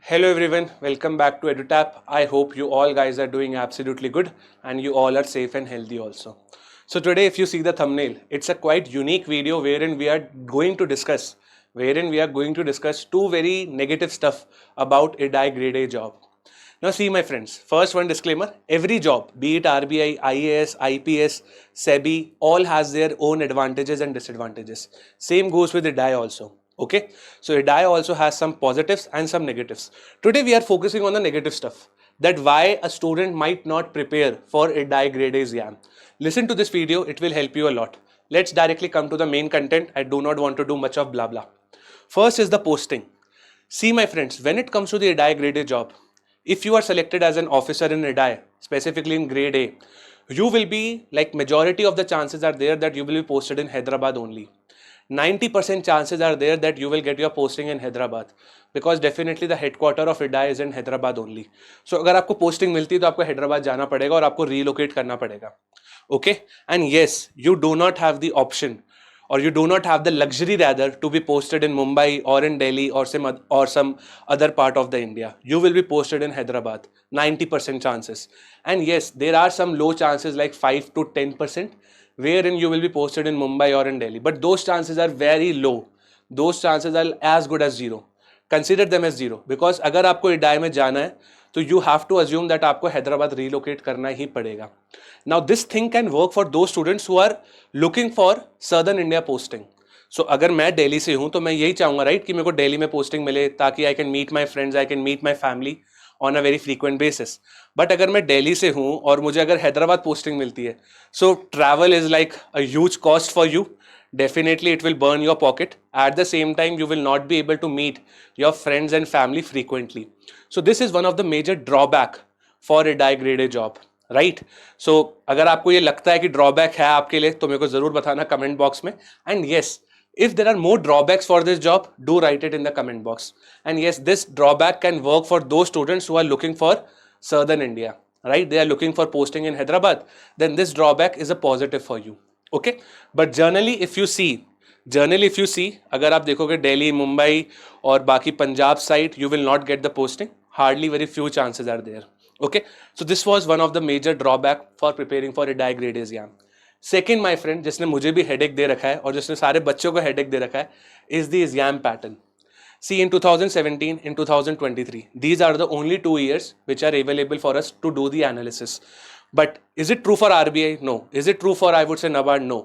Hello everyone, welcome back to EduTap. I hope you all guys are doing absolutely good and you all are safe and healthy also. So today if you see the thumbnail, it's a quite unique video wherein we are going to discuss two very negative stuff about a die grade A job. Now see my friends, first one disclaimer, every job, be it RBI, IAS, IPS, SEBI, all has their own advantages and disadvantages. Same goes with the die also. Okay, so a die also has some positives and some negatives. Today we are focusing on the negative stuff, that why a student might not prepare for a die grade A exam. Listen to this video, it will help you a lot. Let's directly come to the main content. I do not want to do much of blah blah. First is the posting. See my friends, when it comes to the die grade A job, if you are selected as an officer in IDI, specifically in grade A, you will be, like, majority of the chances are there that you will be posted in Hyderabad only. 90% chances are there that you will get your posting in Hyderabad, because definitely the headquarter of IDI is in Hyderabad only. So अगर आपको posting मिलती है तो आपको हैदराबाद जाना पड़ेगा और आपको relocate करना पड़ेगा. Okay, and yes, you do not have the option, or you do not have the luxury rather, to be posted in Mumbai or in Delhi or some other part of the India. You will be posted in Hyderabad, 90% chances. And yes, there are some low chances like 5 to 10% wherein you will be posted in Mumbai or in Delhi, but those chances are very low. Those chances are as good as zero. Consider them as zero, because अगर आपको IDI में जाना है तो you have to assume that आपको Hyderabad relocate करना ही पड़ेगा. Now this thing can work for those students who are looking for Southern India posting. So अगर मैं दिल्ली से हूँ तो मैं यही चाहूँगा राइट कि मेरे को दिल्ली में पोस्टिंग मिले, ताकि I can meet my friends, I can meet my family on a very frequent basis. But अगर मैं दिल्ली से हूँ और मुझे अगर हैदराबाद पोस्टिंग मिलती है, so travel is like a huge cost for you. Definitely it will burn your pocket. At the same time, you will not be able to meet your friends and family frequently. So this is one of the major drawback for a die grade A job, right? So अगर आपको ये लगता है कि drawback है आपके लिए तो मेरे को जरूर बताना comment box में. And yes, if there are more drawbacks for this job, do write it in the comment box. And yes, this drawback can work for those students who are looking for Southern India, right? They are looking for posting in Hyderabad. Then this drawback is a positive for you. Okay, but generally if you see अगर आप देखोगे दिल्ली, मुंबई और बाकी Punjab side, you will not get the posting. Hardly very few chances are there. Okay, so this was one of the major drawback for preparing for a die grade exam. Second my friend, जिसने मुझे भी headache दे रखा है और जिसने सारे बच्चों को हेडेक दे रखा है, is the exam pattern. See, in 2017, in 2023, these are the only 2 years which are available for us to do the analysis. But is it true for RBI? No. Is it true for, I would say, NABARD? No.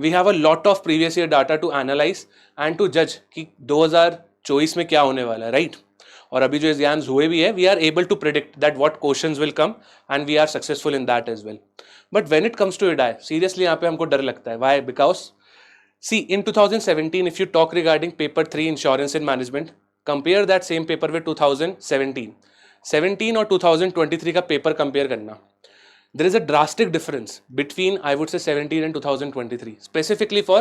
We have a lot of previous year data to analyze and to judge कि 2024 में क्या होने वाला है, right? और अभी जो exams हुए भी है, we are able to predict that what questions will come and we are successful in that as well. But when it comes to IDI, seriously यहाँ पे हमको डर लगता है. Why? Because see, in 2017, if you talk regarding paper 3 insurance and management, compare that same paper with 2017. 17 और 2023 का paper compare करना. There is a drastic difference between, I would say, 17 and 2023, specifically for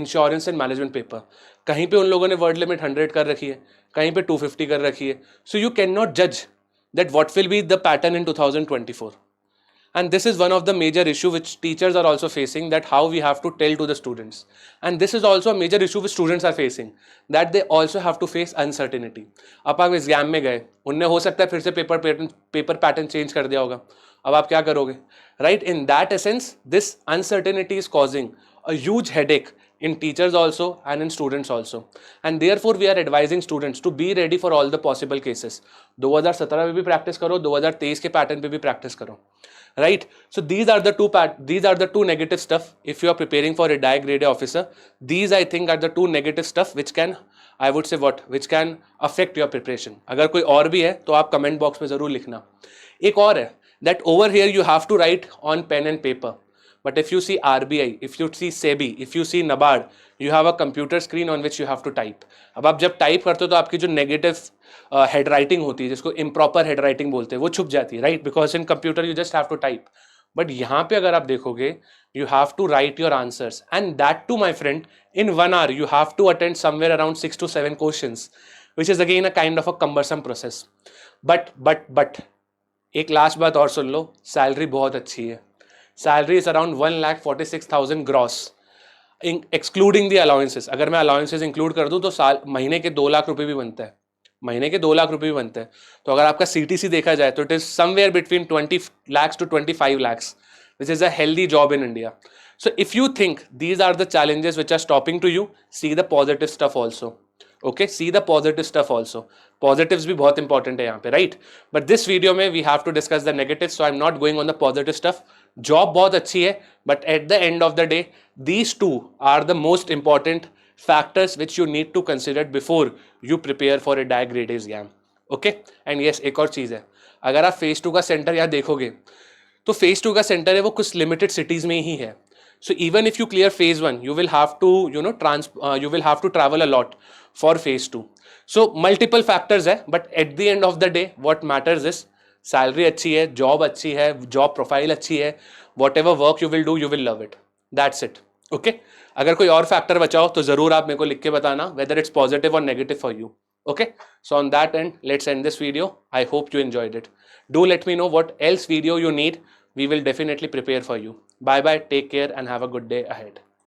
insurance and management paper. कहीं पे उन लोगों ने word limit 100 कर रखी है, कहीं पे 250 कर रखी है. So you cannot judge that what will be the pattern in 2024. And this is one of the major issue which teachers are also facing, that how we have to tell to the students. And this is also a major issue which students are facing, that they also have to face uncertainty. अब आप exam में गए, उनने हो सकता है फिर से पेपर पैटर्न चेंज कर दिया होगा. अब आप क्या करोगे, right? In that essence, this uncertainty is causing a huge headache in teachers also and in students also. And therefore we are advising students to be ready for all the possible cases. 2017 में भी practice करो, 2023 के pattern पे भी practice करो, right? So these are the two negative stuff if you are preparing for a die grade A officer. These I think are the two negative stuff which can, I would say, which can affect your preparation. अगर कोई और भी है तो आप comment box में जरूर लिखना. एक और है, that over here you have to write on pen and paper. But if you see RBI, if you see SEBI, if you see NABARD, you have a computer screen on which you have to type. अब आप जब type करते हो तो आपकी जो negative head writing होती है, जिसको इम्प्रॉपर हेड राइटिंग बोलते हैं, वो छुप जाती है, right? Because in computer you just have to type. But यहाँ पे अगर आप देखोगे, you have to write your answers, and that too, my friend, in 1 hour you have to attend somewhere around 6 to 7 questions, which is again a kind of a cumbersome process. But एक last बात और सुन लो, salary बहुत अच्छी है. Salary is around 1,46,000 gross, excluding the allowances. अगर मैं allowances include कर दूं तो साल महीने के 2 लाख रुपए भी बनता है. महीने के 2 लाख रुपए भी बनते हैं. तो अगर आपका CTC देखा जाए तो it is somewhere between 20 lakhs to 25 lakhs, which is a healthy job in India. So if you think these are the challenges which are stopping to you, see the positive stuff also. Okay, see the positive stuff also. Positives भी बहुत important है यहाँ पे, right? But this video में we have to discuss the negatives, so I'm not going on the positive stuff. Job बहुत अच्छी है, but at the end of the day, these two are the most important factors which you need to consider before you prepare for a DAG grade exam. Okay? And yes, एक और चीज़ है, अगर आप phase 2 का centre यहाँ देखोगे तो phase 2 का सेंटर है वो कुछ लिमिटेड सिटीज़ में ही है. So even if you clear phase 1, you will have to, you will have to travel a lot for phase 2. So multiple factors है, but at the end of the day, what matters is salary अच्छी है, job अच्छी है, job profile अच्छी है, whatever work you will do, you will love it. That's it. Okay? अगर कोई और factor बचाओ तो ज़रूर आप मेरे को लिख के बताना whether it's positive or negative for you. Okay? So on that end, let's end this video. I hope you enjoyed it. Do let me know what else video you need. We will definitely prepare for you. Bye bye, take care, and have a good day ahead.